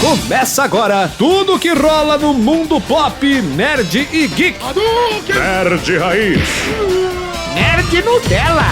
Começa agora tudo que rola no mundo pop, nerd e geek. Nerd Raiz. Nerd Nutella.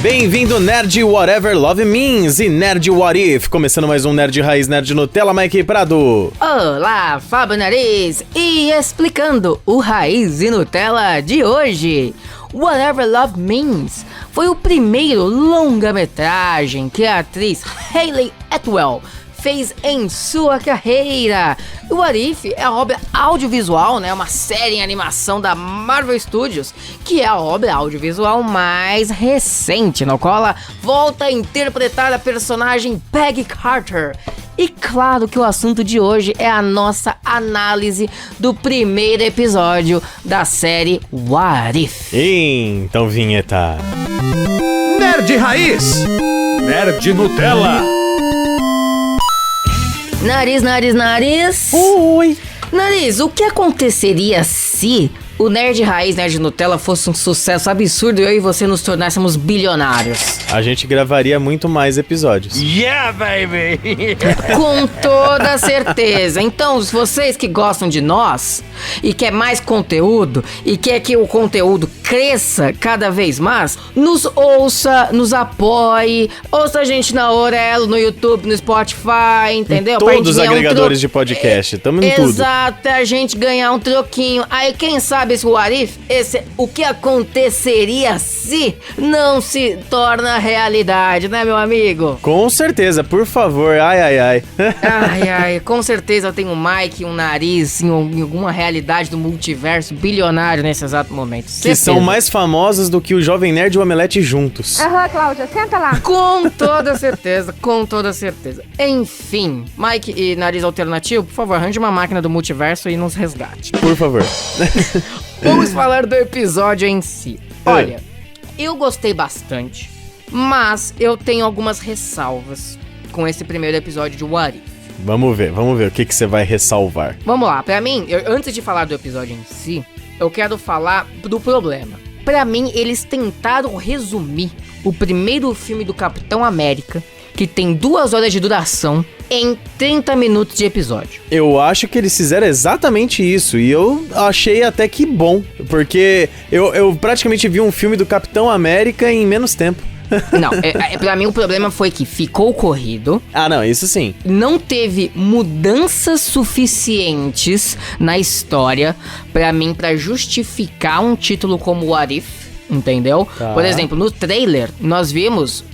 Bem-vindo, Nerd Whatever Love Means e Nerd What If. Começando mais um Nerd Raiz, Nerd Nutella, Mike Prado. Olá, Fábio Nariz. E explicando o Raiz e Nutella de hoje. Whatever Love Means foi o primeiro longa-metragem que a atriz Hayley Atwell fez em sua carreira. O What If é a obra audiovisual, né, uma série em animação da Marvel Studios, que é a obra audiovisual mais recente, no qual ela volta a interpretar a personagem Peggy Carter. E claro que o assunto de hoje é a nossa análise do primeiro episódio da série What If. Então, vinheta. Nerd Raiz. Nerd Nutella. Nariz. Oi. Nariz, o que aconteceria se o Nerd Raiz, Nerd Nutella fosse um sucesso absurdo e eu e você nos tornássemos bilionários? A gente gravaria muito mais episódios. Yeah, baby! Com toda certeza. Então, se vocês que gostam de nós e quer mais conteúdo e quer que o conteúdo cresça cada vez mais, nos ouça, nos apoie, ouça a gente na Orelo, no YouTube, no Spotify, entendeu? Em todos os agregadores de podcast, tamo em tudo. Exato, a gente ganhar um troquinho. Aí quem sabe esse What If, o que aconteceria se não se torna realidade, né, meu amigo? Com certeza, por favor, ai. Ai, com certeza eu tenho um Mike, um Nariz em alguma realidade do multiverso bilionário nesse exato momento. Que são mais famosas do que o Jovem Nerd e o Omelete juntos. Aham, Cláudia, senta lá. Com toda certeza. Enfim, Mike e Nariz alternativo, por favor, arranje uma máquina do multiverso e nos resgate. Por favor. Vamos falar do episódio em si. Olha, eu gostei bastante, mas eu tenho algumas ressalvas com esse primeiro episódio de What If. Vamos ver o que você vai ressalvar. Vamos lá, pra mim, antes de falar do episódio em si, eu quero falar do problema. Pra mim, eles tentaram resumir o primeiro filme do Capitão América, que tem 2 horas de duração, em 30 minutos de episódio. Eu acho que eles fizeram exatamente isso, e eu achei até que bom, porque eu praticamente vi um filme do Capitão América em menos tempo. Não, pra mim o problema foi que ficou corrido. Ah, não, isso sim. Não teve mudanças suficientes na história pra mim pra justificar um título como What If. Entendeu? Tá. Por exemplo, no trailer, nós vimos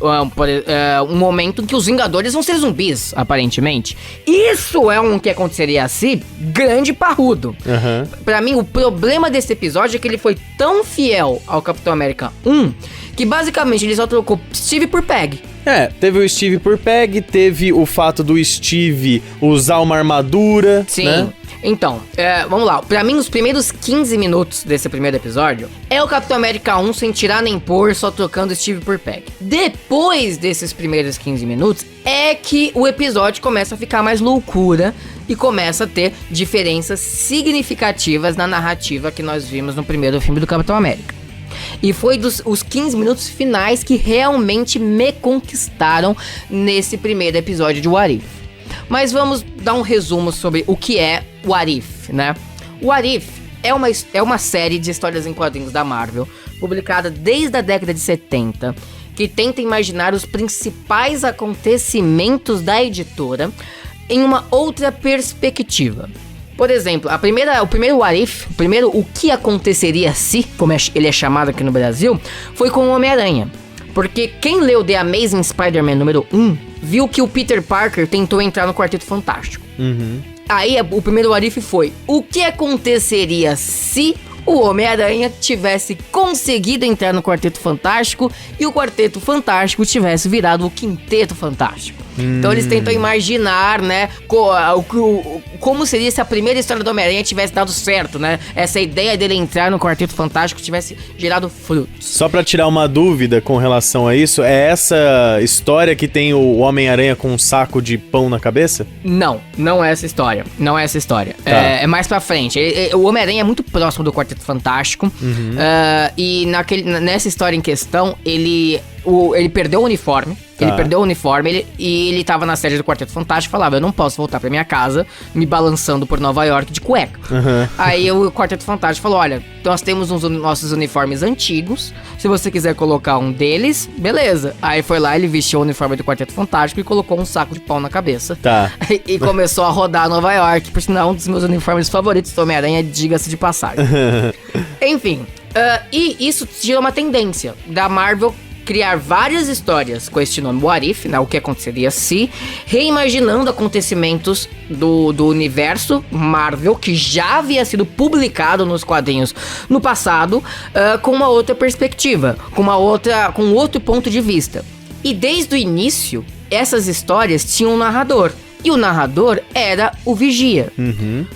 um momento em que os Vingadores vão ser zumbis, aparentemente. Isso é um que aconteceria assim, grande parrudo. Uhum. Pra mim, o problema desse episódio é que ele foi tão fiel ao Capitão América 1, que basicamente ele só trocou Steve por Peg. Teve o Steve por Peg, teve o fato do Steve usar uma armadura. Sim. Né? Então, vamos lá. Pra mim, os primeiros 15 minutos desse primeiro episódio é o Capitão América 1 sem tirar nem pôr, só trocando Steve por Peg. Depois desses primeiros 15 minutos é que o episódio começa a ficar mais loucura e começa a ter diferenças significativas na narrativa que nós vimos no primeiro filme do Capitão América. E foi os 15 minutos finais que realmente me conquistaram nesse primeiro episódio de What If. Mas vamos dar um resumo sobre o que é What If, né? What If é uma série de histórias em quadrinhos da Marvel, publicada desde a década de 70, que tenta imaginar os principais acontecimentos da editora em uma outra perspectiva. Por exemplo, o primeiro What If, o que aconteceria se, como ele é chamado aqui no Brasil, foi com o Homem-Aranha. Porque quem leu The Amazing Spider-Man número 1, viu que o Peter Parker tentou entrar no Quarteto Fantástico. Uhum. Aí o primeiro What If foi: o que aconteceria se o Homem-Aranha tivesse conseguido entrar no Quarteto Fantástico e o Quarteto Fantástico tivesse virado o Quinteto Fantástico? Então eles tentam imaginar, né, como seria se a primeira história do Homem-Aranha tivesse dado certo, né? Essa ideia dele entrar no Quarteto Fantástico tivesse gerado frutos. Só pra tirar uma dúvida com relação a isso, é essa história que tem o Homem-Aranha com um saco de pão na cabeça? Não é essa história. Não é essa história. Tá. É mais pra frente. O Homem-Aranha é muito próximo do Quarteto Fantástico. E nessa história em questão, ele ele perdeu o uniforme. Ele perdeu o uniforme e ele tava na sede do Quarteto Fantástico e falava: eu não posso voltar pra minha casa me balançando por Nova York de cueca. Aí o Quarteto Fantástico falou: olha, nós temos nossos uniformes antigos, se você quiser colocar um deles, beleza. Aí foi lá, ele vestiu o uniforme do Quarteto Fantástico e colocou um saco de pau na cabeça. E começou a rodar Nova York, por sinal um dos meus uniformes favoritos do Homem-Aranha, diga-se de passagem. Enfim, e isso gerou uma tendência da Marvel criar várias histórias com este nome What If, né, o que aconteceria se, reimaginando acontecimentos do universo Marvel, que já havia sido publicado nos quadrinhos no passado, com uma outra perspectiva, com outro ponto de vista. E desde o início, essas histórias tinham um narrador. E o narrador era o Vigia.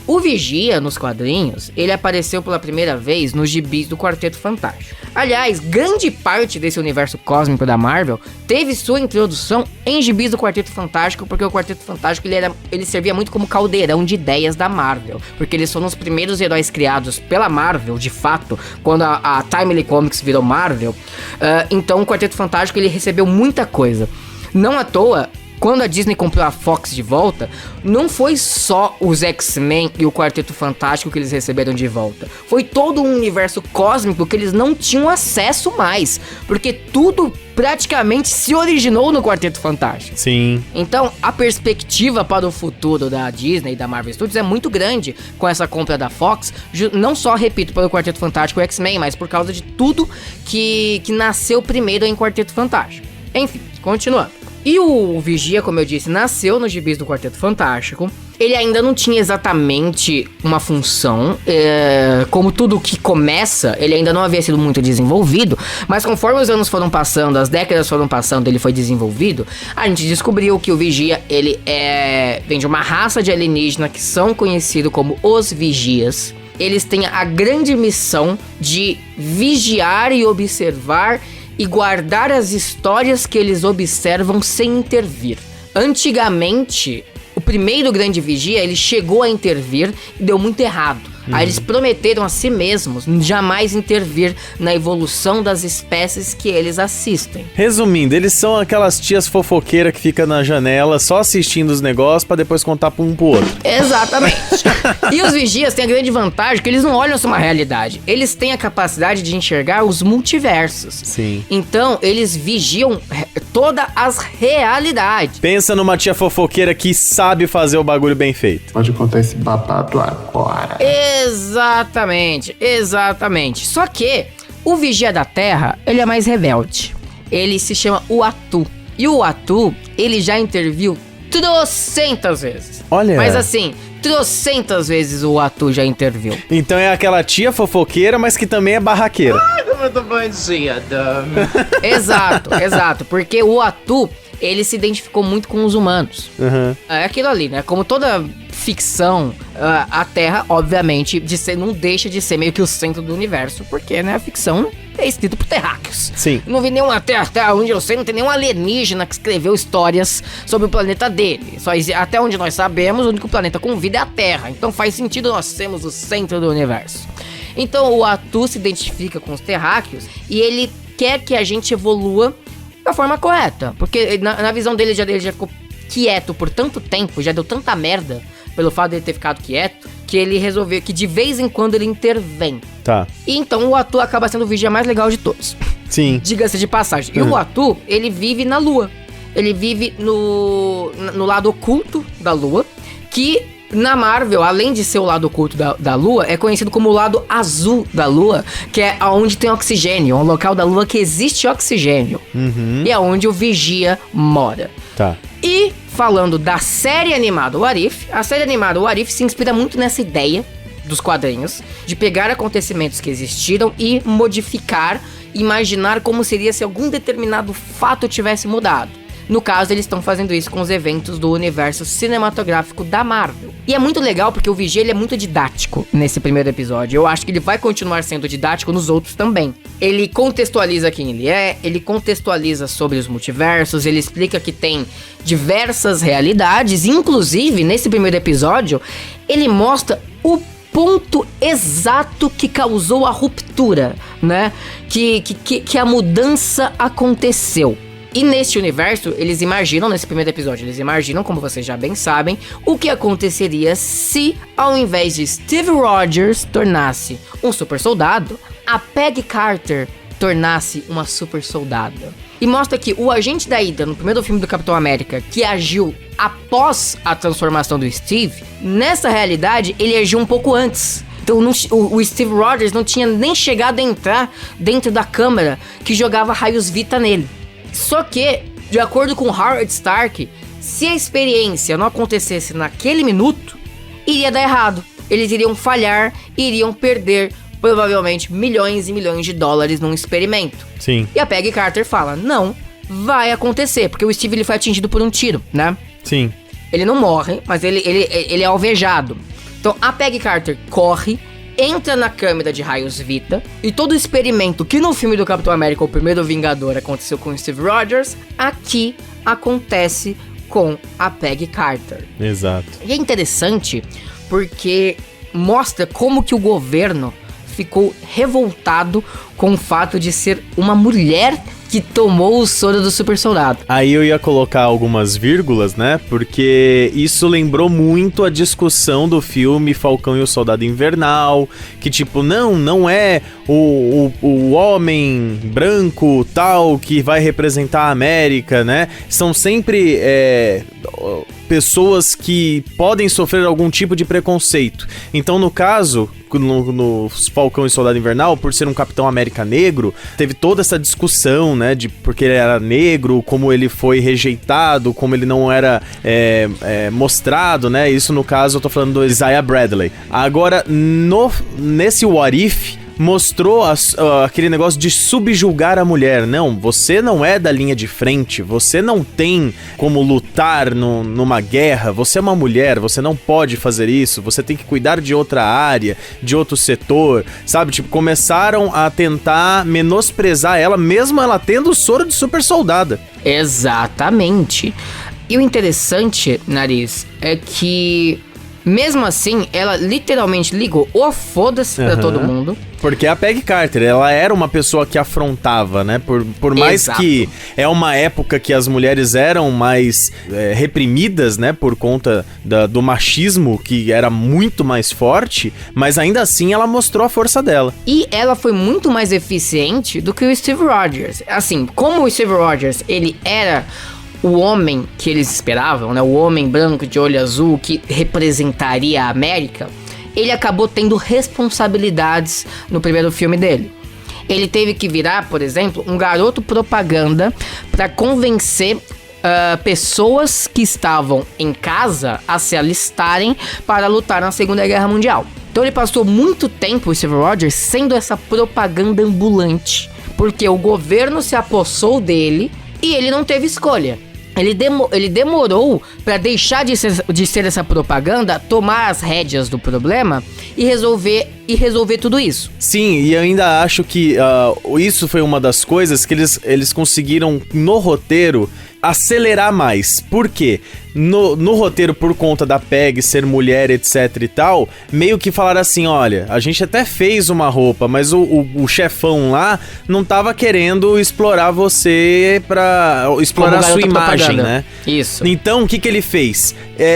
O Vigia, nos quadrinhos, ele apareceu pela primeira vez nos gibis do Quarteto Fantástico. Aliás, grande parte desse universo cósmico da Marvel teve sua introdução em gibis do Quarteto Fantástico, porque o Quarteto Fantástico ele servia muito como caldeirão de ideias da Marvel. Porque eles foram os primeiros heróis criados pela Marvel, de fato, quando a Timely Comics virou Marvel. Então o Quarteto Fantástico ele recebeu muita coisa. Não à toa, quando a Disney comprou a Fox de volta, não foi só os X-Men e o Quarteto Fantástico que eles receberam de volta. Foi todo um universo cósmico que eles não tinham acesso mais, porque tudo praticamente se originou no Quarteto Fantástico. Sim. Então, a perspectiva para o futuro da Disney e da Marvel Studios é muito grande com essa compra da Fox, não só, repito, pelo Quarteto Fantástico e X-Men, mas por causa de tudo que nasceu primeiro em Quarteto Fantástico. Enfim, continuando. E o Vigia, como eu disse, nasceu nos gibis do Quarteto Fantástico. Ele ainda não tinha exatamente uma função, como tudo que começa, ele ainda não havia sido muito desenvolvido, mas conforme os anos foram passando, as décadas foram passando, ele foi desenvolvido, a gente descobriu que o Vigia, ele vem de uma raça de alienígena que são conhecidos como os Vigias. Eles têm a grande missão de vigiar e observar e guardar as histórias que eles observam sem intervir. Antigamente, o primeiro grande vigia, ele chegou a intervir e deu muito errado. Aí eles prometeram a si mesmos jamais intervir na evolução das espécies que eles assistem. Resumindo, eles são aquelas tias fofoqueiras que ficam na janela só assistindo os negócios pra depois contar pra um pro outro. Exatamente. E os vigias têm a grande vantagem que eles não olham só uma realidade. Eles têm a capacidade de enxergar os multiversos. Sim. Então, eles vigiam todas as realidades. Pensa numa tia fofoqueira que sabe fazer o bagulho bem feito. Pode contar esse babado agora. Exatamente. Só que o Vigia da Terra, ele é mais rebelde. Ele se chama Uatu. E o Uatu, ele já interviu 300 vezes. Olha. Mas assim, 300 vezes o Uatu já interviu. Então é aquela tia fofoqueira, mas que também é barraqueira. Ai, como eu tô bandida. Exato. Porque o Uatu, ele se identificou muito com os humanos. É aquilo ali, né? Como toda ficção, a Terra, obviamente, não deixa de ser meio que o centro do universo, porque, né, a ficção é escrita por terráqueos. Sim. Não vi nenhuma Terra, até onde eu sei, não tem nenhum alienígena que escreveu histórias sobre o planeta dele. Até onde nós sabemos, o único planeta com vida é a Terra. Então faz sentido nós sermos o centro do universo. Então o Uatu se identifica com os terráqueos e ele quer que a gente evolua da forma correta. Porque na visão dele, ele já ficou quieto por tanto tempo, já deu tanta merda pelo fato de ele ter ficado quieto, que ele resolveu que de vez em quando ele intervém. Tá. E então o Uatu acaba sendo o vigia mais legal de todos. Sim. Diga-se de passagem. E o Uatu, ele vive na Lua. Ele vive no lado oculto da Lua, que na Marvel, além de ser o lado oculto da Lua, é conhecido como o lado azul da Lua, que é onde tem oxigênio, um local da Lua que existe oxigênio. E é onde o vigia mora. Tá. E falando da série animada What If, a série animada What If se inspira muito nessa ideia dos quadrinhos, de pegar acontecimentos que existiram e modificar, imaginar como seria se algum determinado fato tivesse mudado. No caso, eles estão fazendo isso com os eventos do universo cinematográfico da Marvel. E é muito legal porque o Vigia, ele é muito didático nesse primeiro episódio. Eu acho que ele vai continuar sendo didático nos outros também. Ele contextualiza quem ele é, ele contextualiza sobre os multiversos, ele explica que tem diversas realidades. Inclusive, nesse primeiro episódio, ele mostra o ponto exato que causou a ruptura, né? Que a mudança aconteceu. E neste universo, eles imaginam, nesse primeiro episódio, eles imaginam, como vocês já bem sabem, o que aconteceria se, ao invés de Steve Rogers tornasse um super soldado, a Peggy Carter tornasse uma super soldada. E mostra que o agente da Hydra, no primeiro filme do Capitão América, que agiu após a transformação do Steve, nessa realidade, ele agiu um pouco antes. Então o Steve Rogers não tinha nem chegado a entrar dentro da câmara que jogava raios Vita nele. Só que, de acordo com Howard Stark, se a experiência não acontecesse naquele minuto, iria dar errado. Eles iriam falhar, iriam perder provavelmente milhões e milhões de dólares num experimento. Sim. E a Peggy Carter fala, não, vai acontecer, porque o Steve ele foi atingido por um tiro, né? Sim. Ele não morre, mas ele é alvejado. Então a Peggy Carter corre, entra na câmera de raios Vita, e todo o experimento que no filme do Capitão América, o primeiro Vingador, aconteceu com o Steve Rogers, aqui acontece com a Peggy Carter. Exato. E é interessante porque mostra como que o governo ficou revoltado com o fato de ser uma mulher que tomou o soro do super soldado. Aí eu ia colocar algumas vírgulas, né? Porque isso lembrou muito a discussão do filme Falcão e o Soldado Invernal, que tipo, não é o homem branco tal que vai representar a América, né? São sempre pessoas que podem sofrer algum tipo de preconceito. Então, no caso, no Falcão e Soldado Invernal, por ser um Capitão América negro, teve toda essa discussão, né, de porque ele era negro, como ele foi rejeitado, como ele não era mostrado, né, isso no caso eu tô falando do Isaiah Bradley. Agora, nesse What If, mostrou aquele negócio de subjugar a mulher. Não, você não é da linha de frente, você não tem como lutar numa guerra, você é uma mulher, você não pode fazer isso, você tem que cuidar de outra área, de outro setor, sabe? Tipo, começaram a tentar menosprezar ela, mesmo ela tendo o soro de super soldada. Exatamente. E o interessante, Nariz, é que mesmo assim, ela literalmente ligou o foda-se pra todo mundo. Porque a Peggy Carter, ela era uma pessoa que afrontava, né? Por mais Exato. que é uma época que as mulheres eram mais reprimidas, né? Por conta do machismo, que era muito mais forte, mas ainda assim ela mostrou a força dela. E ela foi muito mais eficiente do que o Steve Rogers. Assim, como o Steve Rogers, ele era o homem que eles esperavam, né? O homem branco de olho azul que representaria a América, ele acabou tendo responsabilidades no primeiro filme dele. Ele teve que virar, por exemplo, um garoto propaganda para convencer pessoas que estavam em casa a se alistarem para lutar na Segunda Guerra Mundial. Então ele passou muito tempo, o Steve Rogers, sendo essa propaganda ambulante, porque o governo se apossou dele e ele não teve escolha. Ele demorou para deixar de ser essa propaganda, tomar as rédeas do problema e resolver tudo isso. Sim, e eu ainda acho que isso foi uma das coisas que eles conseguiram no roteiro acelerar mais. Por quê? No roteiro, por conta da Peg ser mulher, etc e tal, meio que falaram assim, olha, a gente até fez uma roupa, mas o chefão lá não tava querendo explorar você pra explorar a sua imagem, né? Isso. Então, o que ele fez?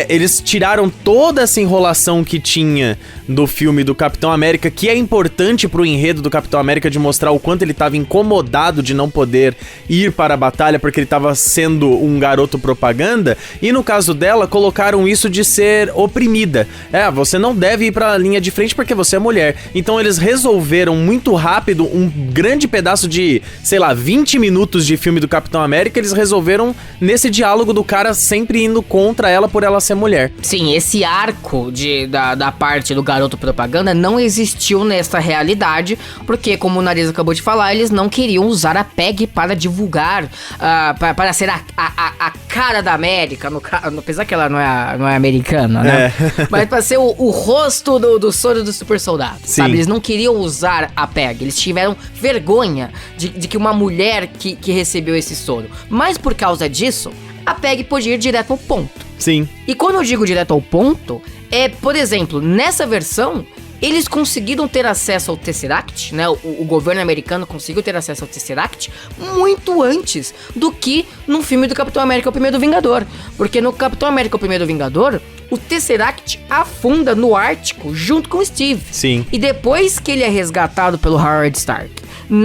Eles tiraram toda essa enrolação que tinha do filme do Capitão América, que é importante pro enredo do Capitão América, de mostrar o quanto ele tava incomodado de não poder ir para a batalha, porque ele tava sendo um garoto propaganda, e no caso dela, colocaram isso de ser oprimida. Você não deve ir pra linha de frente porque você é mulher. Então eles resolveram muito rápido um grande pedaço de, sei lá, 20 minutos de filme do Capitão América, eles resolveram nesse diálogo do cara sempre indo contra ela por ela ser mulher. Sim, esse arco da parte do garoto propaganda não existiu nessa realidade, porque, como o Nariz acabou de falar, eles não queriam usar a Peg para divulgar, para ser a cara da América, apesar que ela não é americana, né? Mas pra ser o rosto do soro do super soldado, sabe? Eles não queriam usar a Peg, eles tiveram vergonha de que uma mulher que recebeu esse soro. Mas por causa disso, a Peg podia ir direto ao ponto. Sim. E quando eu digo direto ao ponto, por exemplo, nessa versão, eles conseguiram ter acesso ao Tesseract, né? O governo americano conseguiu ter acesso ao Tesseract muito antes do que no filme do Capitão América, o Primeiro Vingador. Porque no Capitão América, o Primeiro Vingador, o Tesseract afunda no Ártico junto com o Steve. Sim. E depois que ele é resgatado pelo Howard Stark.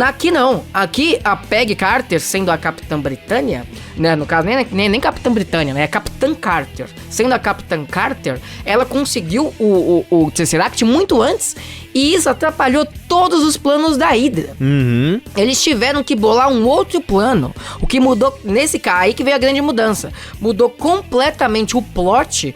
Aqui não. Aqui a Peggy Carter, sendo a Capitã Britânia, né? No caso, nem Capitã Britânia, né? É Capitã Carter. Sendo a Capitã Carter, ela conseguiu o Tesseract muito antes. E isso atrapalhou todos os planos da Hydra. Uhum. Eles tiveram que bolar um outro plano. O que mudou, nesse caso, aí que veio a grande mudança. Mudou completamente o plot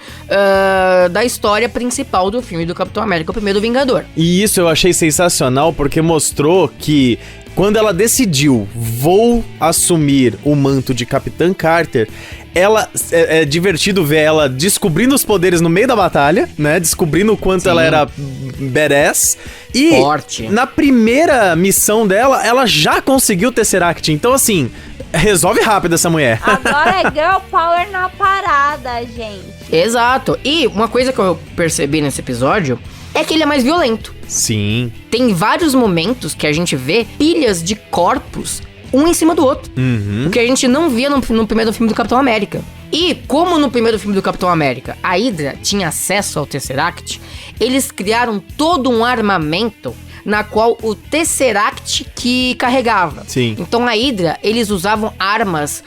da história principal do filme do Capitão América, o Primeiro Vingador. E isso eu achei sensacional porque mostrou que quando ela decidiu, vou assumir o manto de Capitã Carter, ela é divertido ver ela descobrindo os poderes no meio da batalha, né? Descobrindo o quanto ela era badass. E forte. Na primeira missão dela, ela já conseguiu o Tesseract. Então, assim, resolve rápido essa mulher. Agora é girl power na parada, gente. Exato. E uma coisa que eu percebi nesse episódio é que ele é mais violento. Sim. Tem vários momentos que a gente vê pilhas de corpos um em cima do outro. Uhum. O que a gente não via no primeiro filme do Capitão América. E como no primeiro filme do Capitão América a Hydra tinha acesso ao Tesseract, eles criaram todo um armamento na qual o Tesseract que carregava. Sim. Então a Hydra, eles usavam armas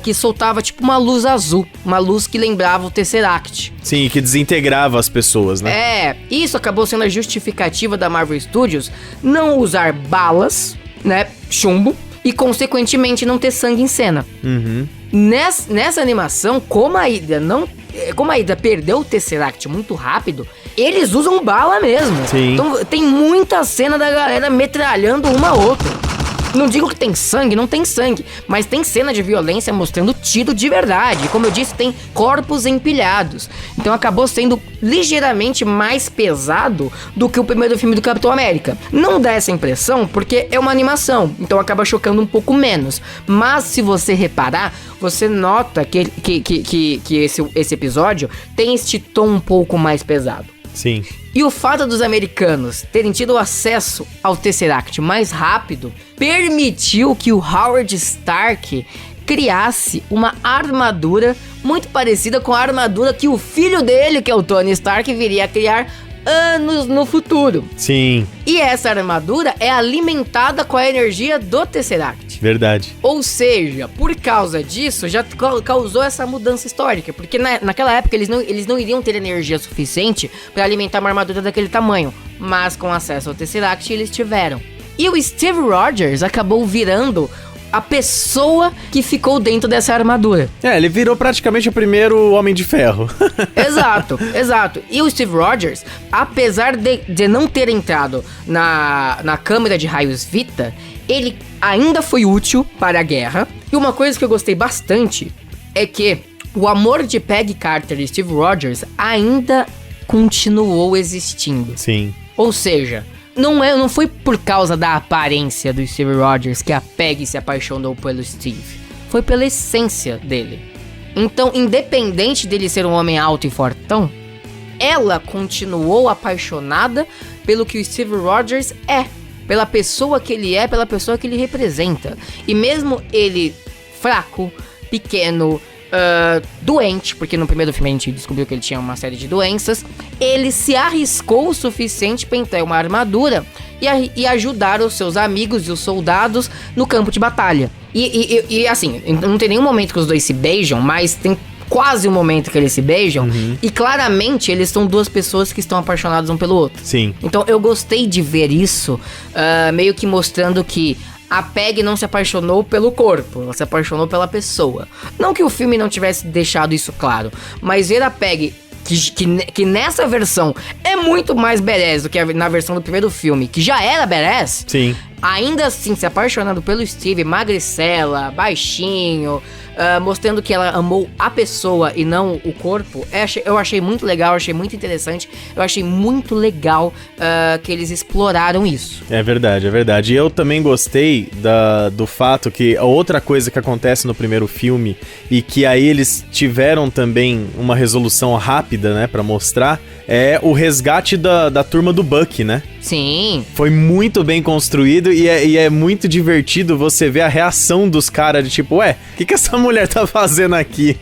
que soltava tipo uma luz azul, uma luz que lembrava o Tesseract. Sim, que desintegrava as pessoas, né? É, isso acabou sendo a justificativa da Marvel Studios não usar balas, né, chumbo, e consequentemente não ter sangue em cena. Uhum. Nessa animação, como a Hydra perdeu o Tesseract muito rápido, eles usam bala mesmo. Sim. Então tem muita cena da galera metralhando uma a outra. Não digo que tem sangue, não tem sangue, mas tem cena de violência mostrando tiro de verdade. Como eu disse, tem corpos empilhados. Então acabou sendo ligeiramente mais pesado do que o primeiro filme do Capitão América. Não dá essa impressão porque é uma animação, então acaba chocando um pouco menos. Mas se você reparar, você nota que esse episódio tem este tom um pouco mais pesado. Sim. E o fato dos americanos terem tido acesso ao Tesseract mais rápido permitiu que o Howard Stark criasse uma armadura muito parecida com a armadura que o filho dele, que é o Tony Stark, viria a criar anos no futuro. Sim. E essa armadura é alimentada com a energia do Tesseract. Verdade. Ou seja, por causa disso, já causou essa mudança histórica. Porque naquela época eles não iriam ter energia suficiente para alimentar uma armadura daquele tamanho. Mas com acesso ao Tesseract eles tiveram. E o Steve Rogers acabou virando a pessoa que ficou dentro dessa armadura. É, ele virou praticamente o primeiro Homem de Ferro. Exato. E o Steve Rogers, apesar de não ter entrado na câmera de raios Vita, ele ainda foi útil para a guerra. E uma coisa que eu gostei bastante é que o amor de Peggy Carter e Steve Rogers ainda continuou existindo. Sim. Ou seja, não foi por causa da aparência do Steve Rogers que a Peggy se apaixonou pelo Steve. Foi pela essência dele. Então, independente dele ser um homem alto e fortão, ela continuou apaixonada pelo que o Steve Rogers é. Pela pessoa que ele é, pela pessoa que ele representa. E mesmo ele fraco, pequeno, doente, porque no primeiro filme a gente descobriu que ele tinha uma série de doenças, ele se arriscou o suficiente para entrar em uma armadura e ajudar os seus amigos e os soldados no campo de batalha. E assim, não tem nenhum momento que os dois se beijam, mas tem quase um momento que eles se beijam. Uhum. E claramente eles são duas pessoas que estão apaixonadas um pelo outro. Sim. Então eu gostei de ver isso, meio que mostrando que a Peggy não se apaixonou pelo corpo, ela se apaixonou pela pessoa. Não que o filme não tivesse deixado isso claro, mas ver a Peggy, que nessa versão é muito mais badass do que na versão do primeiro filme, que já era badass. Sim. ainda assim se apaixonando pelo Steve, magricela, baixinho, mostrando que ela amou a pessoa e não o corpo, eu achei muito legal, achei muito interessante, eu achei muito legal que eles exploraram isso. É verdade, é verdade. E eu também gostei do fato que a outra coisa que acontece no primeiro filme e que aí eles tiveram também uma resolução rápida, né, pra mostrar, é o resgate da turma do Bucky, né? Sim. Foi muito bem construído e é muito divertido você ver a reação dos caras de tipo, ué, o que essa mulher tá fazendo aqui?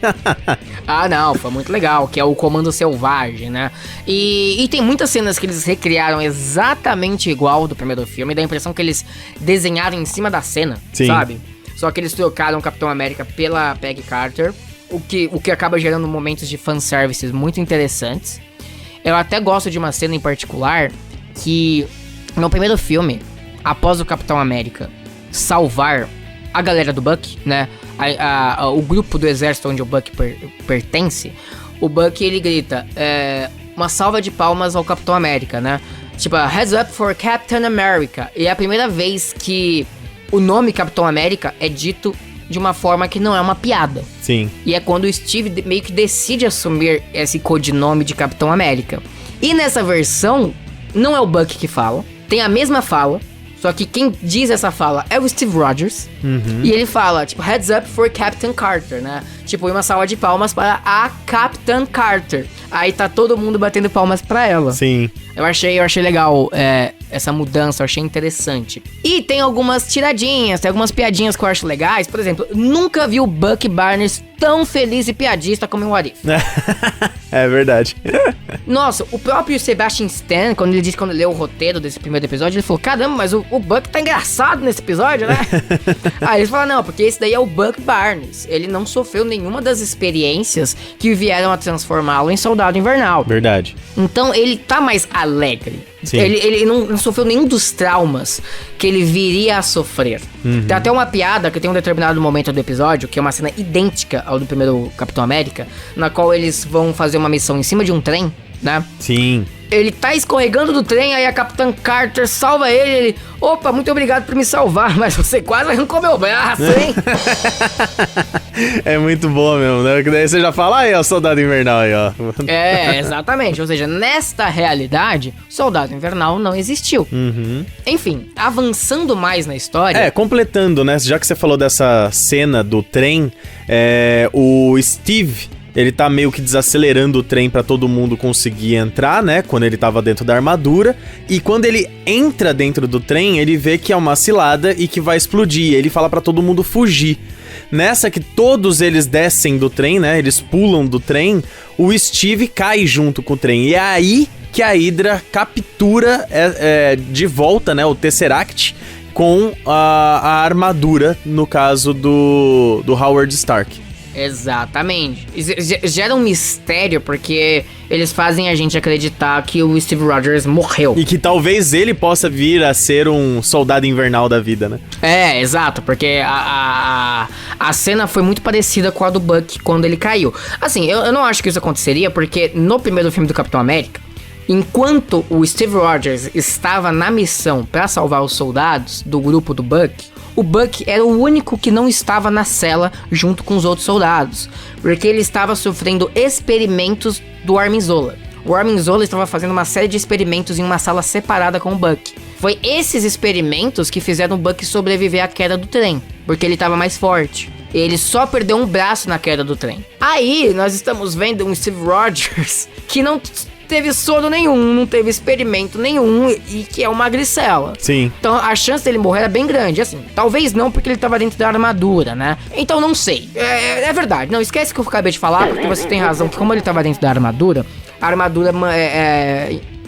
Ah, não, foi muito legal, que é o Comando Selvagem, né? E tem muitas cenas que eles recriaram exatamente igual do primeiro filme, dá a impressão que eles desenharam em cima da cena, Sim. sabe? Só que eles trocaram o Capitão América pela Peggy Carter, o que acaba gerando momentos de fanservice muito interessantes. Eu até gosto de uma cena em particular que no primeiro filme, após o Capitão América salvar a galera do Bucky, né? O grupo do exército onde o Bucky pertence, o Bucky ele grita uma salva de palmas ao Capitão América, né? Tipo, heads up for Captain America. E é a primeira vez que o nome Capitão América é dito de uma forma que não é uma piada. Sim. E é quando o Steve meio que decide assumir esse codinome de Capitão América. E nessa versão, não é o Bucky que fala, tem a mesma fala, só que quem diz essa fala é o Steve Rogers. E ele fala, tipo, heads up for Captain Carter, né? Tipo, uma salva de palmas para a Captain Carter. Aí tá todo mundo batendo palmas pra ela. Sim. Eu achei legal essa mudança, eu achei interessante. E tem algumas tiradinhas, tem algumas piadinhas que eu acho legais. Por exemplo, nunca vi o Bucky Barnes tão feliz e piadista como em What If. É verdade. Nossa, o próprio Sebastian Stan, quando ele leu o roteiro desse primeiro episódio, ele falou, caramba, mas o Bucky tá engraçado nesse episódio, né? Aí ele falou, não, porque esse daí é o Bucky Barnes. Ele não sofreu nenhuma das experiências que vieram a transformá-lo em Soldado Invernal. Verdade. Então ele tá mais alegre. Sim. Ele não sofreu nenhum dos traumas que ele viria a sofrer. Tem até uma piada que tem um determinado momento do episódio, que é uma cena idêntica ao do primeiro Capitão América, na qual eles vão fazer uma missão em cima de um trem, né? Sim. Ele tá escorregando do trem, aí a Capitã Carter salva ele, opa, muito obrigado por me salvar, mas você quase arrancou meu braço, hein? É muito boa mesmo, né? Que daí você já fala, aí ó, Soldado Invernal aí, ó. É, exatamente, ou seja, nesta realidade, Soldado Invernal não existiu. Enfim, avançando mais na história... completando, né? Já que você falou dessa cena do trem, o Steve... Ele tá meio que desacelerando o trem pra todo mundo conseguir entrar, né? Quando ele tava dentro da armadura. E quando ele entra dentro do trem, ele vê que é uma cilada e que vai explodir. Ele fala pra todo mundo fugir. Nessa que todos eles descem do trem, né? Eles pulam do trem. O Steve cai junto com o trem. E é aí que a Hydra captura de volta, né? O Tesseract com a armadura, no caso do Howard Stark. Exatamente. Gera um mistério porque eles fazem a gente acreditar que o Steve Rogers morreu. E que talvez ele possa vir a ser um soldado invernal da vida, né? É, exato, porque a cena foi muito parecida com a do Bucky quando ele caiu. Assim, eu não acho que isso aconteceria porque no primeiro filme do Capitão América, enquanto o Steve Rogers estava na missão pra salvar os soldados do grupo do Bucky, o Bucky era o único que não estava na cela junto com os outros soldados, porque ele estava sofrendo experimentos do Armin Zola. O Armin Zola estava fazendo uma série de experimentos em uma sala separada com o Bucky. Foi esses experimentos que fizeram o Bucky sobreviver à queda do trem, porque ele estava mais forte. Ele só perdeu um braço na queda do trem. Aí, nós estamos vendo um Steve Rogers que não teve soro nenhum, não teve experimento nenhum e que é uma magricela. Sim. Então a chance dele morrer é bem grande, assim. Talvez não porque ele tava dentro da armadura, né? Então não sei. É verdade. Não, esquece que eu acabei de falar, porque você tem razão que como ele tava dentro da armadura, a armadura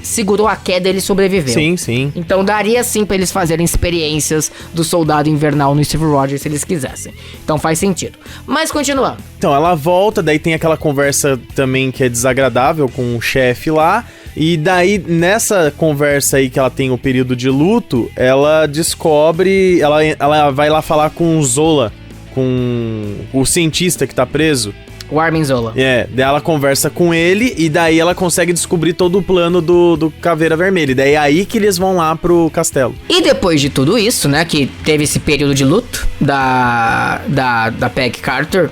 segurou a queda e ele sobreviveu. Sim, sim. Então daria sim pra eles fazerem experiências do Soldado Invernal no Steve Rogers se eles quisessem. Então faz sentido. Mas continuando. Então ela volta, daí tem aquela conversa também que é desagradável com o chefe lá. E daí, nessa conversa aí que ela tem o período de luto, ela descobre... Ela vai lá falar com o Zola, com o cientista que tá preso. O Armin Zola. Daí ela conversa com ele e daí ela consegue descobrir todo o plano do Caveira Vermelha. E daí é aí que eles vão lá pro castelo. E depois de tudo isso, né, que teve esse período de luto da Peggy Carter,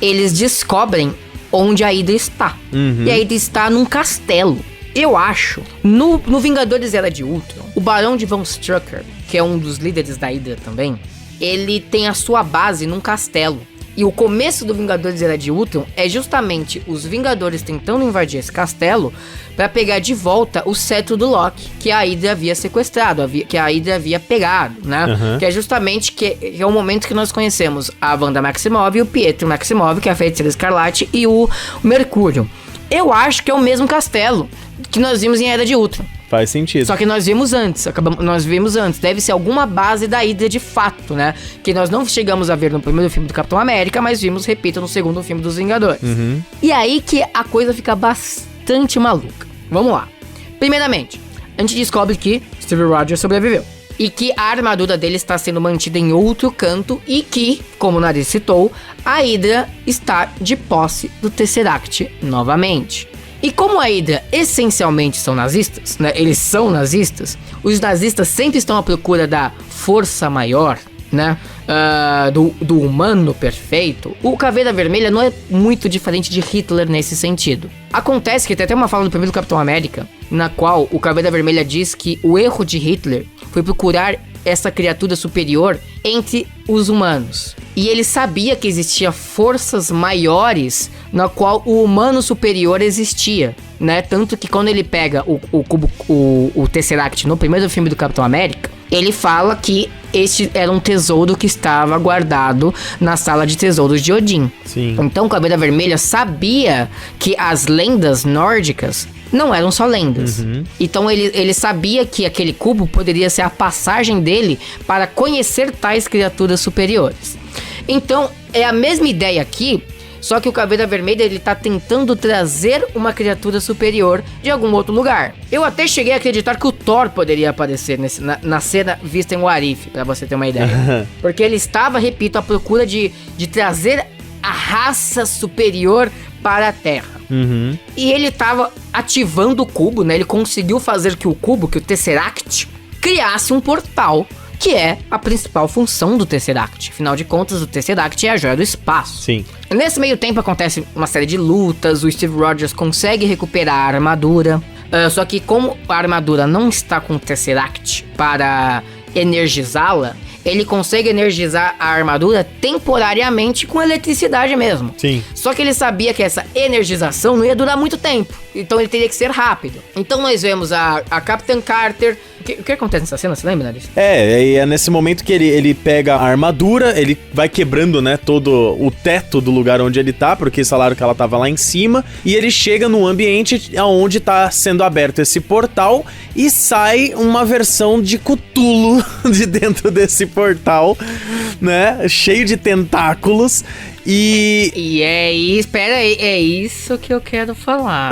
eles descobrem onde a Hydra está. E a Hydra está num castelo. Eu acho, no Vingadores Era de Ultron, o Barão de Von Strucker, que é um dos líderes da Hydra também, ele tem a sua base num castelo. E o começo do Vingadores Era de Ultron é justamente os Vingadores tentando invadir esse castelo pra pegar de volta o cetro do Loki, que a Hydra havia sequestrado, que a Hydra havia pegado, né? Que é justamente que é o momento que nós conhecemos a Wanda Maximoff e o Pietro Maximoff, que é a Feiticeira Escarlate, e o Mercúrio. Eu acho que é o mesmo castelo que nós vimos em Era de Ultron. Faz sentido. Só que nós vimos antes, Deve ser alguma base da Hydra de fato, né? Que nós não chegamos a ver no primeiro filme do Capitão América, mas vimos, repito, no segundo filme dos Vingadores. E aí que a coisa fica bastante maluca. Vamos lá. Primeiramente, a gente descobre que Steve Rogers sobreviveu. E que a armadura dele está sendo mantida em outro canto e que, como o Nariz citou, a Hydra está de posse do Tesseract novamente. E como a Hydra essencialmente são nazistas, né? Eles são nazistas. Os nazistas sempre estão à procura da força maior, né? Do humano perfeito. O Caveira Vermelha não é muito diferente de Hitler nesse sentido. Acontece que tem até uma fala do primeiro Capitão América, na qual o Caveira Vermelha diz que o erro de Hitler foi procurar essa criatura superior entre os humanos. E ele sabia que existia forças maiores na qual o humano superior existia, né? Tanto que quando ele pega o Tesseract no primeiro filme do Capitão América, ele fala que este era um tesouro que estava guardado na sala de tesouros de Odin. Sim. Então o Caveira Vermelha sabia que as lendas nórdicas não eram só lendas. Então ele sabia que aquele cubo poderia ser a passagem dele para conhecer tais criaturas superiores. Então é a mesma ideia aqui, só que o Caveira Vermelha ele tá tentando trazer uma criatura superior de algum outro lugar. Eu até cheguei a acreditar que o Thor poderia aparecer na cena vista em What If, pra você ter uma ideia. Porque ele estava, repito, à procura de trazer a raça superior para a Terra. E ele estava ativando o cubo, né? Ele conseguiu fazer que o cubo, que o Tesseract, criasse um portal, que é a principal função do Tesseract. Afinal de contas, o Tesseract é a joia do espaço. Sim. Nesse meio tempo acontece uma série de lutas, o Steve Rogers consegue recuperar a armadura. Só que como a armadura não está com o Tesseract para energizá-la, ele consegue energizar a armadura temporariamente com eletricidade mesmo. Sim. Só que ele sabia que essa energização não ia durar muito tempo. Então ele teria que ser rápido. Então nós vemos a Capitã Carter. O que acontece nessa cena? Você lembra, Nariz? É nesse momento que ele pega a armadura, ele vai quebrando, né, todo o teto do lugar onde ele tá, porque falaram que ela tava lá em cima, e ele chega no ambiente onde tá sendo aberto esse portal e sai uma versão de Cthulhu de dentro desse portal, né, cheio de tentáculos. E é isso, espera aí, é isso que eu quero falar.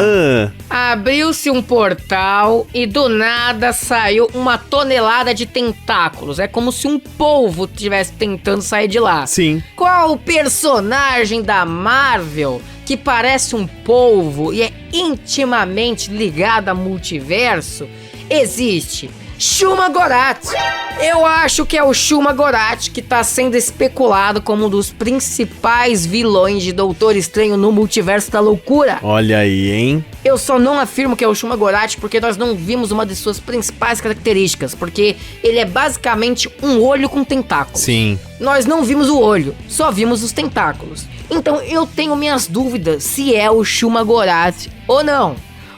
Abriu-se um portal e do nada saiu uma tonelada de tentáculos. É como se um polvo estivesse tentando sair de lá. Sim. Qual personagem da Marvel que parece um polvo e é intimamente ligado a multiverso existe? Shuma Gorath. Eu acho que é o Shuma Gorath que tá sendo especulado como um dos principais vilões de Doutor Estranho no Multiverso da Loucura. Olha aí, hein? Eu só não afirmo que é o Shuma Gorath porque nós não vimos uma de suas principais características, porque ele é basicamente um olho com tentáculos. Sim. Nós não vimos o olho, só vimos os tentáculos. Então eu tenho minhas dúvidas se é o Shuma Gorath ou não.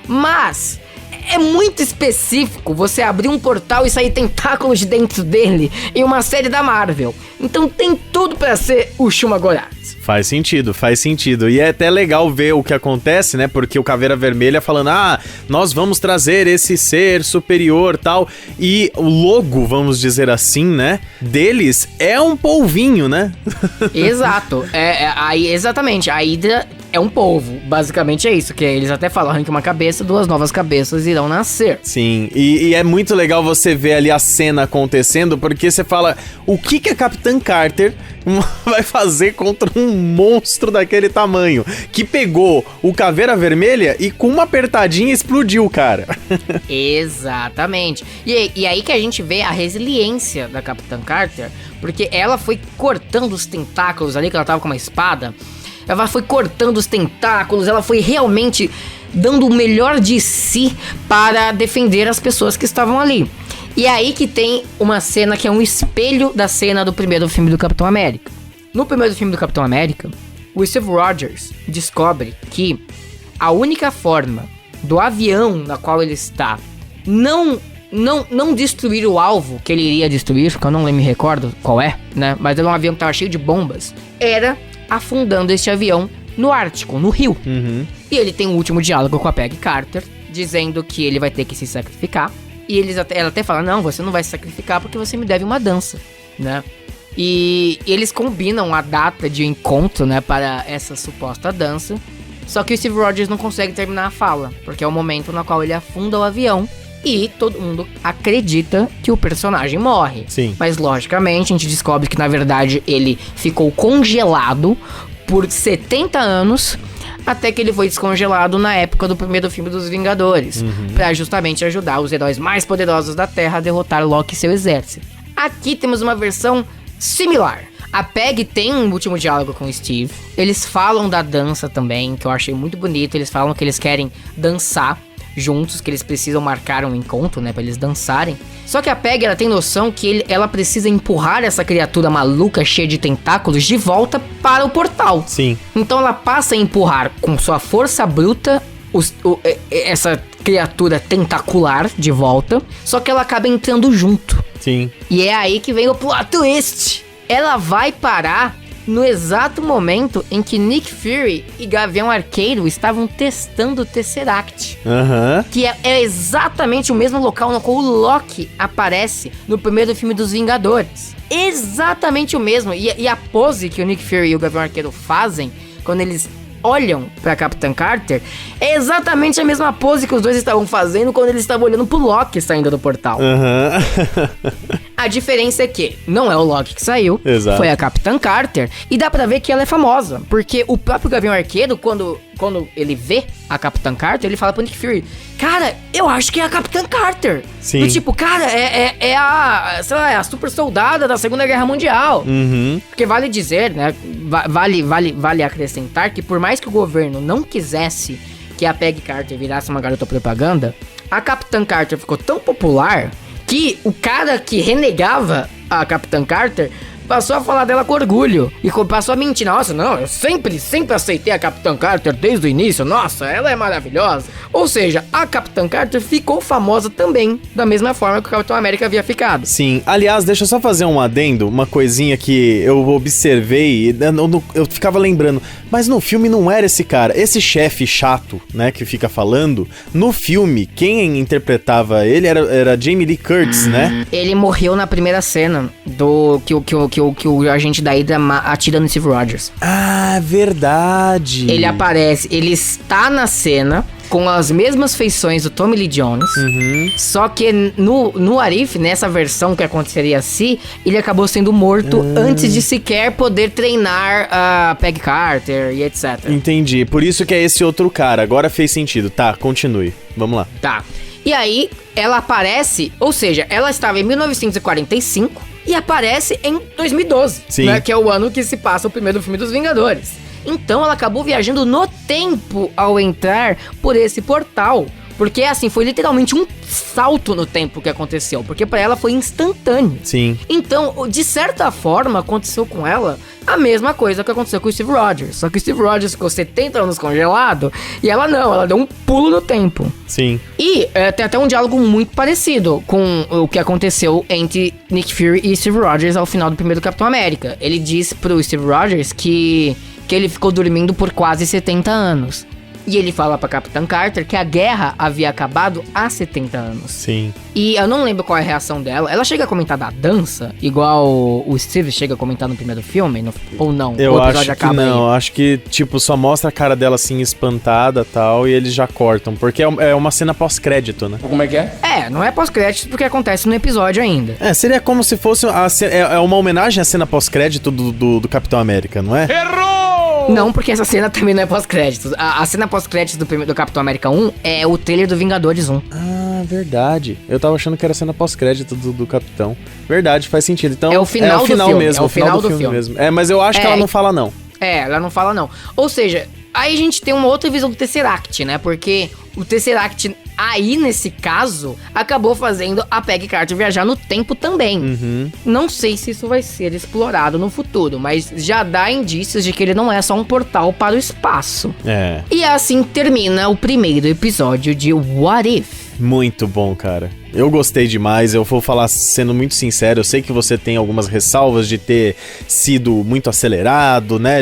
Mas é muito específico você abrir um portal e sair tentáculos de dentro dele em uma série da Marvel. Então tem tudo pra ser o Shuma Gorath. Faz sentido. E é até legal ver o que acontece, né? Porque o Caveira Vermelha falando, nós vamos trazer esse ser superior, tal. E o logo, vamos dizer assim, né? Deles é um polvinho, né? Exato. Exatamente. A Hydra é um polvo. Basicamente é isso, que eles até falam, arranque uma cabeça, 2 novas cabeças irão nascer. Sim, e é muito legal você ver ali a cena acontecendo, porque você fala, o que a Capitã Carter vai fazer contra um monstro daquele tamanho? Que pegou o Caveira Vermelha e com uma apertadinha explodiu o cara. Exatamente. E aí que a gente vê a resiliência da Capitã Carter, porque ela foi cortando os tentáculos ali, que ela tava com uma espada. Ela foi cortando os tentáculos, ela foi realmente dando o melhor de si para defender as pessoas que estavam ali. E é aí que tem uma cena que é um espelho da cena do primeiro filme do Capitão América. No primeiro filme do Capitão América, o Steve Rogers descobre que a única forma do avião na qual ele está não destruir o alvo que ele iria destruir, porque eu não me recordo qual é, né? Mas era um avião que estava cheio de bombas, era afundando este avião no Ártico, no rio. E ele tem um último diálogo com a Peggy Carter, dizendo que ele vai ter que se sacrificar. E ela até fala, não, você não vai se sacrificar porque você me deve uma dança, né? E eles combinam a data de encontro, né, para essa suposta dança. Só que o Steve Rogers não consegue terminar a fala, porque é o momento no qual ele afunda o avião e todo mundo acredita que o personagem morre. Sim. Mas, logicamente, a gente descobre que, na verdade, ele ficou congelado por 70 anos, até que ele foi descongelado na época do primeiro filme dos Vingadores, pra justamente ajudar os heróis mais poderosos da Terra a derrotar Loki e seu exército. Aqui temos uma versão similar. A Peggy tem um último diálogo com o Steve. Eles falam da dança também, que eu achei muito bonito. Eles falam que eles querem dançar juntos, que eles precisam marcar um encontro, né, pra eles dançarem. Só que a Peggy, ela tem noção que ela precisa empurrar essa criatura maluca, cheia de tentáculos, de volta para o portal. Sim. Então ela passa a empurrar com sua força bruta essa criatura tentacular de volta, só que ela acaba entrando junto. Sim. E é aí que vem o plot twist. Ela vai parar no exato momento em que Nick Fury e Gavião Arqueiro estavam testando o Tesseract. Que é exatamente o mesmo local no qual o Loki aparece no primeiro filme dos Vingadores. Exatamente o mesmo. E a pose que o Nick Fury e o Gavião Arqueiro fazem quando eles olham pra Capitã Carter é exatamente a mesma pose que os dois estavam fazendo quando eles estavam olhando pro Loki saindo do portal. A diferença é que não é o Loki que saiu, Exato. Foi a Capitã Carter, e dá pra ver que ela é famosa, porque o próprio Gavião Arqueiro, quando ele vê a Capitã Carter, ele fala pro Nick Fury, cara, eu acho que é a Capitã Carter. Sim. Do tipo, cara, é a, sei lá, é a super soldada da Segunda Guerra Mundial. Porque vale dizer, né, vale acrescentar que por mais que o governo não quisesse que a Peggy Carter virasse uma garota propaganda, a Capitã Carter ficou tão popular que o cara que renegava a Capitã Carter passou a falar dela com orgulho e passou a mentir. Nossa, não, eu sempre aceitei a Capitã Carter desde o início. Nossa, ela é maravilhosa. Ou seja, a Capitã Carter ficou famosa também, da mesma forma que o Capitão América havia ficado. Sim, aliás, deixa eu só fazer um adendo, uma coisinha que eu observei, eu ficava lembrando, mas no filme não era esse cara, esse chefe chato, né, que fica falando, no filme, quem interpretava ele era Jamie Lee Curtis, né? Ele morreu na primeira cena do que o agente da Hydra atira no Steve Rogers. Ah, verdade. Ele aparece, ele está na cena com as mesmas feições do Tommy Lee Jones, só que no Arif, nessa versão que aconteceria assim, ele acabou sendo morto antes de sequer poder treinar a Peggy Carter e etc. Entendi, por isso que é esse outro cara, agora fez sentido. Tá, continue, vamos lá. Tá, e aí ela aparece, ou seja, ela estava em 1945 e aparece em 2012, Sim. Né, que é o ano que se passa o primeiro filme dos Vingadores. Então ela acabou viajando no tempo ao entrar por esse portal. Porque assim, foi literalmente um salto no tempo que aconteceu. Porque pra ela foi instantâneo. Sim. Então, de certa forma, aconteceu com ela a mesma coisa que aconteceu com o Steve Rogers. Só que o Steve Rogers ficou 70 anos congelado e ela não, ela deu um pulo no tempo. Sim. E tem até um diálogo muito parecido com o que aconteceu entre Nick Fury e Steve Rogers ao final do primeiro Capitão América. Ele diz pro Steve Rogers que ele ficou dormindo por quase 70 anos. E ele fala pra Capitã Carter que a guerra havia acabado há 70 anos. Sim. E eu não lembro qual é a reação dela. Ela chega a comentar da dança, igual o Steve chega a comentar no primeiro filme, ou não? Eu o acho episódio que acaba não, aí. acho que, tipo, só mostra a cara dela assim, espantada e tal, e eles já cortam, porque é uma cena pós-crédito, né? Como é que é? É, não é pós-crédito porque acontece no episódio ainda. Seria como se fosse uma homenagem à cena pós-crédito do Capitão América, não é? Não, porque essa cena também não é pós-créditos. A cena pós-créditos do Capitão América 1 é o trailer do Vingadores 1. Ah, verdade. Eu tava achando que era a cena pós-crédito do Capitão. Verdade, faz sentido. Então, É o final do filme, mesmo, é o final do filme. mesmo. Mas eu acho que ela não fala não. Ela não fala não. Ou seja, aí a gente tem uma outra visão do Tesseract, né? Porque o Tesseract, aí nesse caso, acabou fazendo a Peggy Carter viajar no tempo também. Não sei se isso vai ser explorado no futuro, mas já dá indícios de que ele não é só um portal para o espaço. É. E assim termina o primeiro episódio de What If? Muito bom, cara. Eu gostei demais, eu vou falar sendo muito sincero, eu sei que você tem algumas ressalvas de ter sido muito acelerado, né,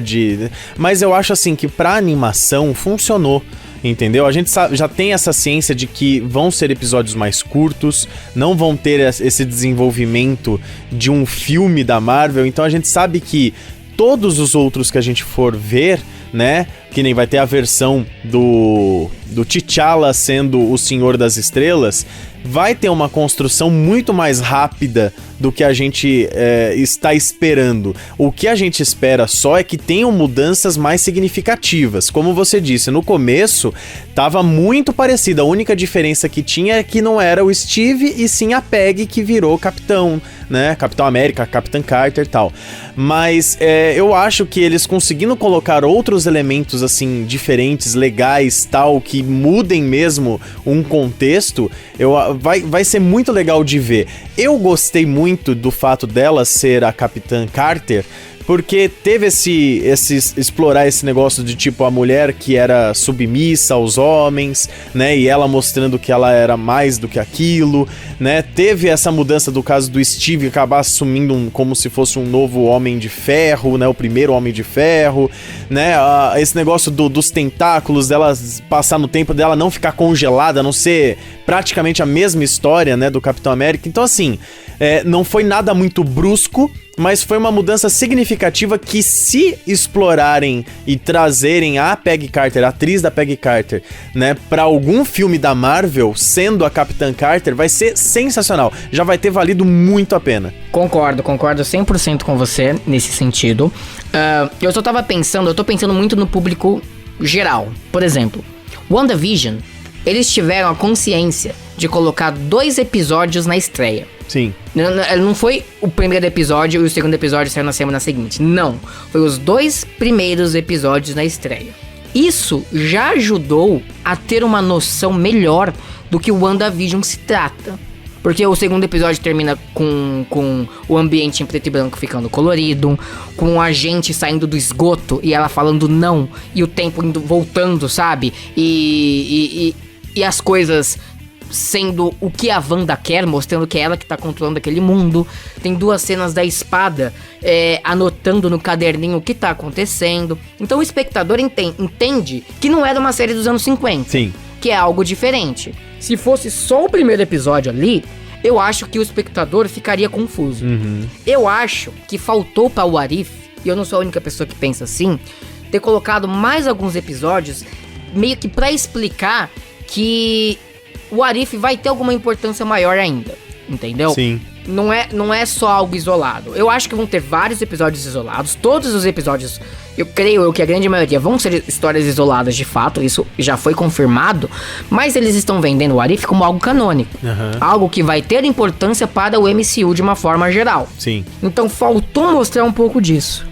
mas eu acho assim que pra animação funcionou. Entendeu? A gente já tem essa ciência de que vão ser episódios mais curtos, não vão ter esse desenvolvimento de um filme da Marvel, então a gente sabe que todos os outros que a gente for ver, né, que nem vai ter a versão do T'Challa sendo o Senhor das Estrelas, vai ter uma construção muito mais rápida do que a gente está esperando. O que a gente espera só é que tenham mudanças mais significativas. Como você disse, no começo tava muito parecido. A única diferença que tinha é que não era o Steve e sim a Peggy que virou capitão, né? Capitão América, Capitã Carter e tal. Mas eu acho que eles conseguindo colocar outros elementos assim diferentes, legais, tal, que mudem mesmo um contexto, vai ser muito legal de ver. Eu gostei muito do fato dela ser a Capitã Carter, porque teve esse explorar esse negócio de tipo a mulher que era submissa aos homens, né, e ela mostrando que ela era mais do que aquilo, né, teve essa mudança do caso do Steve acabar assumindo como se fosse um novo Homem de Ferro, né, o primeiro Homem de Ferro, né, esse negócio dos tentáculos, dela passar no tempo, dela não ficar congelada, não ser praticamente a mesma história, né, do Capitão América. Então assim, não foi nada muito brusco, mas foi uma mudança significativa que, se explorarem e trazerem a Peggy Carter, a atriz da Peggy Carter, né, pra algum filme da Marvel, sendo a Capitã Carter, vai ser sensacional. Já vai ter valido muito a pena. Concordo 100% com você nesse sentido. Eu tô pensando muito no público geral. Por exemplo, WandaVision, eles tiveram a consciência de colocar 2 episódios na estreia. Sim. Não foi o primeiro episódio e o segundo episódio saiu na semana seguinte. Não. Foi os 2 primeiros episódios na estreia. Isso já ajudou a ter uma noção melhor do que o WandaVision se trata. Porque o segundo episódio termina com o ambiente em preto e branco ficando colorido, com a gente saindo do esgoto e ela falando não, e o tempo voltando, sabe? E as coisas sendo o que a Wanda quer, mostrando que é ela que tá controlando aquele mundo. Tem 2 cenas da espada anotando no caderninho o que tá acontecendo. Então o espectador entende que não era uma série dos anos 50. Sim. Que é algo diferente. Se fosse só o primeiro episódio ali, eu acho que o espectador ficaria confuso. Eu acho que faltou pra What If, e eu não sou a única pessoa que pensa assim, ter colocado mais alguns episódios meio que pra explicar que o What If vai ter alguma importância maior ainda, entendeu? Sim. Não é só algo isolado. Eu acho que vão ter vários episódios isolados. Todos os episódios, eu creio que a grande maioria vão ser histórias isoladas de fato. Isso já foi confirmado. Mas eles estão vendendo o What If como algo canônico. Algo que vai ter importância para o MCU de uma forma geral. Sim. Então faltou mostrar um pouco disso.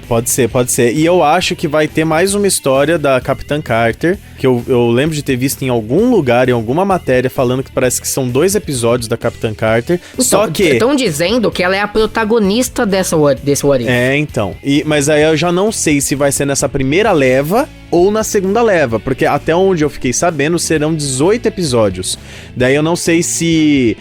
Pode ser. E eu acho que vai ter mais uma história da Capitã Carter, que eu lembro de ter visto em algum lugar, em alguma matéria, falando que parece que são 2 episódios da Capitã Carter. Então, só que estão dizendo que ela é a protagonista desse What If. então. Mas aí eu já não sei se vai ser nessa primeira leva ou na segunda leva, porque até onde eu fiquei sabendo serão 18 episódios. Daí eu não sei se...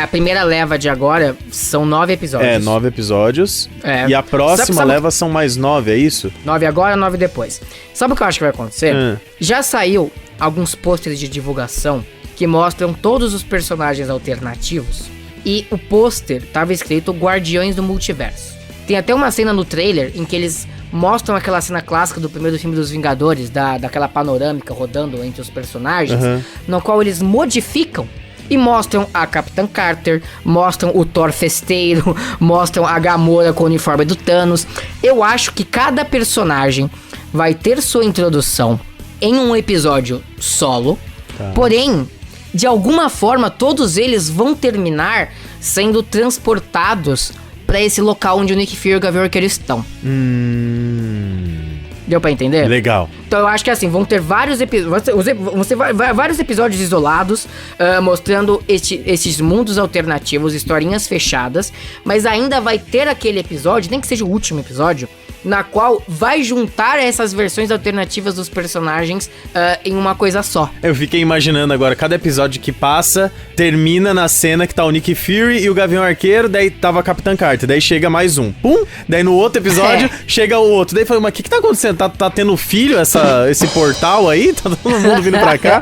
A primeira leva de agora são 9 episódios. 9 episódios. É. E a próxima Sabe- leva são mais 9, é isso? 9 agora, 9 depois. Sabe o que eu acho que vai acontecer? Ah. Já saiu alguns pôsteres de divulgação que mostram todos os personagens alternativos. E o pôster tava escrito Guardiões do Multiverso. Tem até uma cena no trailer em que eles mostram aquela cena clássica do primeiro filme dos Vingadores, daquela panorâmica rodando entre os personagens, no qual eles modificam e mostram a Capitã Carter, mostram o Thor festeiro, mostram a Gamora com o uniforme do Thanos. Eu acho que cada personagem vai ter sua introdução em um episódio solo, porém, de alguma forma, todos eles vão terminar sendo transportados pra esse local onde o Nick Fury e o Gavião Arqueiro estão. Deu pra entender? Legal. Então eu acho que assim, vão ter vários episódios. Vários episódios isolados, mostrando esses mundos alternativos, historinhas fechadas. Mas ainda vai ter aquele episódio, nem que seja o último episódio, na qual vai juntar essas versões alternativas dos personagens em uma coisa só. Eu fiquei imaginando agora, cada episódio que passa, termina na cena que tá o Nick Fury e o Gavião Arqueiro, daí tava a Capitã Carter, daí chega mais um, pum, daí no outro episódio chega o outro, daí fala, mas o que tá acontecendo? Tá tendo filho esse portal aí? Tá todo mundo vindo pra cá?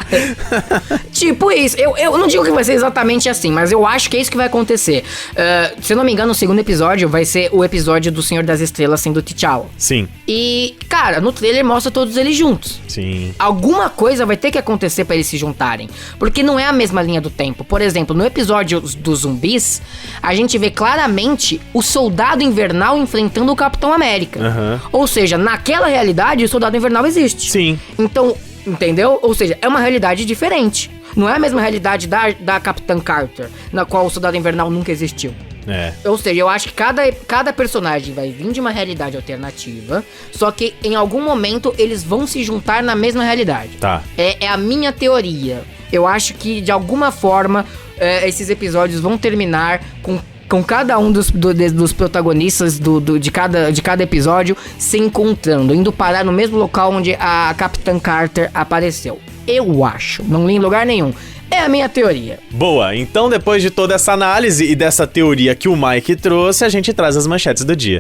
Tipo isso, eu não digo que vai ser exatamente assim, mas eu acho que é isso que vai acontecer. Se eu não me engano, o segundo episódio vai ser o episódio do Senhor das Estrelas sendo T'Challa. Sim. E, cara, no trailer mostra todos eles juntos. Sim. Alguma coisa vai ter que acontecer pra eles se juntarem, porque não é a mesma linha do tempo. Por exemplo, no episódio dos zumbis, a gente vê claramente o Soldado Invernal enfrentando o Capitão América. Ou seja, naquela realidade, o Soldado Invernal existe. Sim. Então, entendeu? Ou seja, é uma realidade diferente. Não é a mesma realidade da Capitã Carter, na qual o Soldado Invernal nunca existiu. Ou seja, eu acho que cada personagem vai vir de uma realidade alternativa, só que em algum momento eles vão se juntar na mesma realidade. Tá. É a minha teoria. Eu acho que de alguma forma esses episódios vão terminar com cada um dos protagonistas de cada episódio se encontrando, indo parar no mesmo local onde a Capitã Carter apareceu. Eu acho, não li em lugar nenhum. É a minha teoria. Boa, então depois de toda essa análise e dessa teoria que o Mike trouxe, a gente traz as manchetes do dia.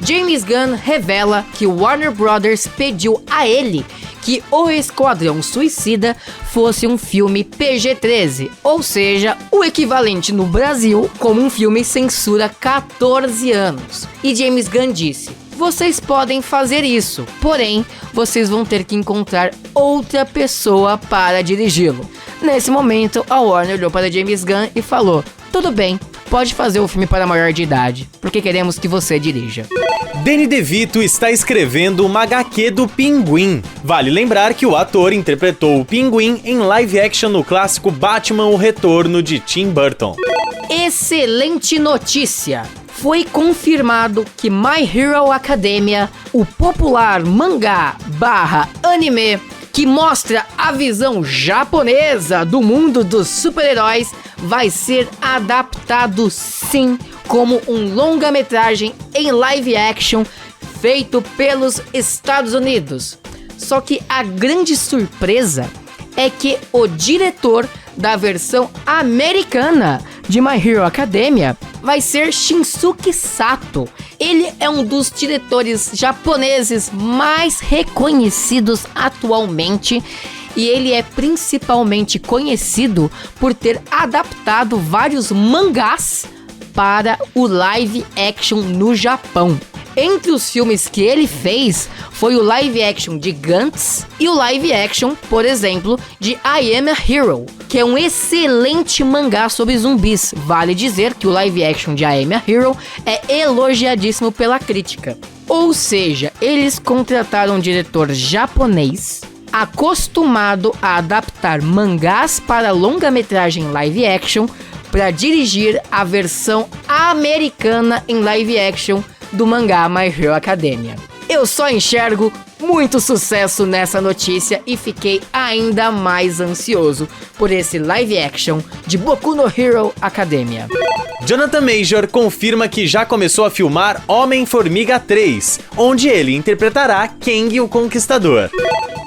James Gunn revela que o Warner Brothers pediu a ele que O Esquadrão Suicida fosse um filme PG-13, ou seja, o equivalente no Brasil como um filme censura 14 anos. E James Gunn disse: vocês podem fazer isso, porém, vocês vão ter que encontrar outra pessoa para dirigi-lo. Nesse momento, a Warner olhou para James Gunn e falou: tudo bem, pode fazer o filme para maior de idade, porque queremos que você dirija. Danny DeVito está escrevendo uma HQ do Pinguim. Vale lembrar que o ator interpretou o Pinguim em live action no clássico Batman: O Retorno de Tim Burton. Excelente notícia! Foi confirmado que My Hero Academia, o popular mangá / anime que mostra a visão japonesa do mundo dos super-heróis, vai ser adaptado sim como um longa-metragem em live action feito pelos Estados Unidos. Só que a grande surpresa é que o diretor da versão americana de My Hero Academia vai ser Shinsuke Sato. Ele é um dos diretores japoneses mais reconhecidos atualmente e ele é principalmente conhecido por ter adaptado vários mangás para o live action no Japão. Entre os filmes que ele fez, foi o live action de Gantz e o live action, por exemplo, de I Am a Hero, que é um excelente mangá sobre zumbis. Vale dizer que o live action de I Am a Hero é elogiadíssimo pela crítica. Ou seja, eles contrataram um diretor japonês acostumado a adaptar mangás para longa-metragem live action para dirigir a versão americana em live action do mangá My Hero Academia. Eu só enxergo muito sucesso nessa notícia e fiquei ainda mais ansioso por esse live action de Boku no Hero Academia. Jonathan Major confirma que já começou a filmar Homem-Formiga 3, onde ele interpretará Kang o Conquistador.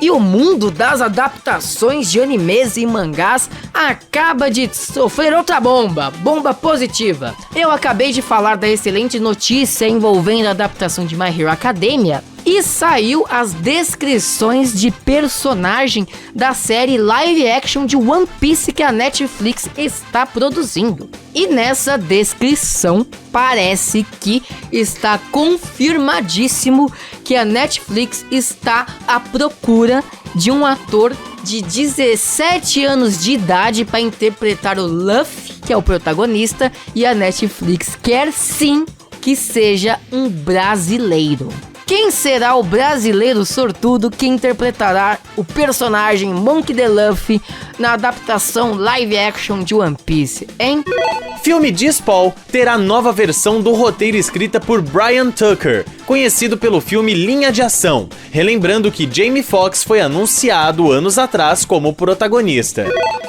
E o mundo das adaptações de animes e mangás acaba de sofrer outra bomba positiva. Eu acabei de falar da excelente notícia envolvendo a adaptação de My Hero Academia e saiu as descrições de personagem da série live action de One Piece que a Netflix está produzindo. E nessa descrição parece que está confirmadíssimo que a Netflix está à procura de um ator de 17 anos de idade para interpretar o Luffy, que é o protagonista, e a Netflix quer sim que seja um brasileiro. Quem será o brasileiro sortudo que interpretará o personagem Monkey D. Luffy na adaptação live action de One Piece, hein? Filme de Spawn terá nova versão do roteiro escrita por Brian Tucker, conhecido pelo filme Linha de Ação, relembrando que Jamie Foxx foi anunciado anos atrás como protagonista.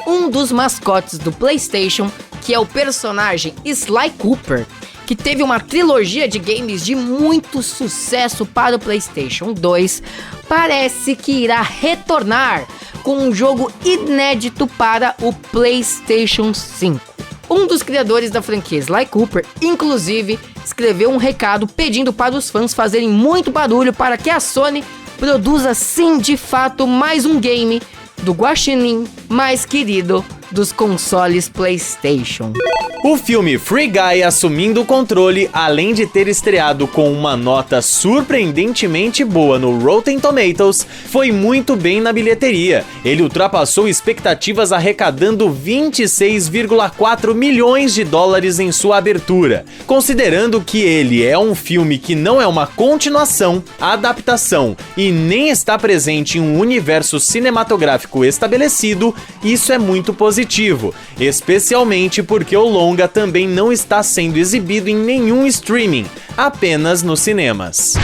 Um dos mascotes do PlayStation, que é o personagem Sly Cooper, que teve uma trilogia de games de muito sucesso para o PlayStation 2, parece que irá retornar com um jogo inédito para o PlayStation 5. Um dos criadores da franquia, Sly Cooper, inclusive, escreveu um recado pedindo para os fãs fazerem muito barulho para que a Sony produza sim, de fato, mais um game do guaxinim mais querido dos consoles PlayStation. O filme Free Guy assumindo o controle, além de ter estreado com uma nota surpreendentemente boa no Rotten Tomatoes, foi muito bem na bilheteria. Ele ultrapassou expectativas arrecadando 26,4 milhões de dólares em sua abertura. Considerando que ele é um filme que não é uma continuação, adaptação e nem está presente em um universo cinematográfico estabelecido, isso é muito positivo, especialmente porque o longa também não está sendo exibido em nenhum streaming, apenas nos cinemas.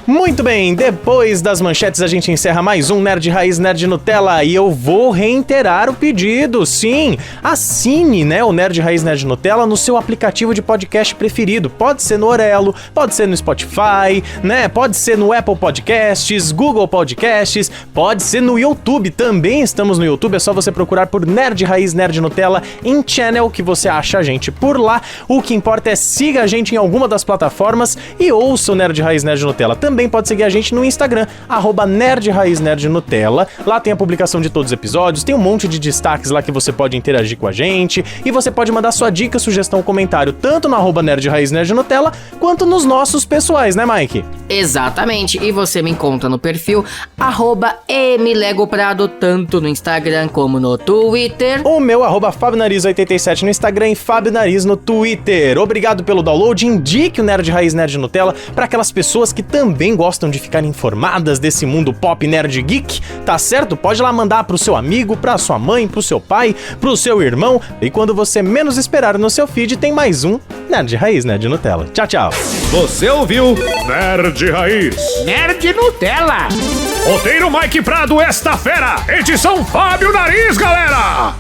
Muito bem, depois das manchetes a gente encerra mais um Nerd Raiz Nerd Nutella e eu vou reiterar o pedido, sim, assine, o Nerd Raiz Nerd Nutella no seu aplicativo de podcast preferido, pode ser no Orelo, pode ser no Spotify, pode ser no Apple Podcasts, Google Podcasts, pode ser no YouTube, também estamos no YouTube, é só você procurar por Nerd Raiz Nerd Nutella em channel que você acha a gente por lá, o que importa é siga a gente em alguma das plataformas e ouça o Nerd Raiz Nerd Nutella. Também pode seguir a gente no Instagram, @NerdRaizNerdNutella. Lá tem a publicação de todos os episódios, tem um monte de destaques lá que você pode interagir com a gente. E você pode mandar sua dica, sugestão, comentário, tanto no @NerdRaizNerdNutella, quanto nos nossos pessoais, né, Mike? Exatamente, e você me encontra no perfil @mlegoprado, tanto no Instagram como no Twitter. O meu @FabioNariz87 no Instagram e Fábio Nariz no Twitter. Obrigado pelo download, indique o Nerd Raiz Nerd Nutella para aquelas pessoas que também gostam de ficar informadas desse mundo pop nerd geek, tá certo? Pode lá mandar pro seu amigo, pra sua mãe, pro seu pai, pro seu irmão, e quando você menos esperar no seu feed tem mais um Nerd Raiz Nerd Nutella. Tchau, tchau. Você ouviu Nerd Raiz Nerd Nutella. Roteiro Mike Prado, esta fera. Edição Fábio Nariz, galera.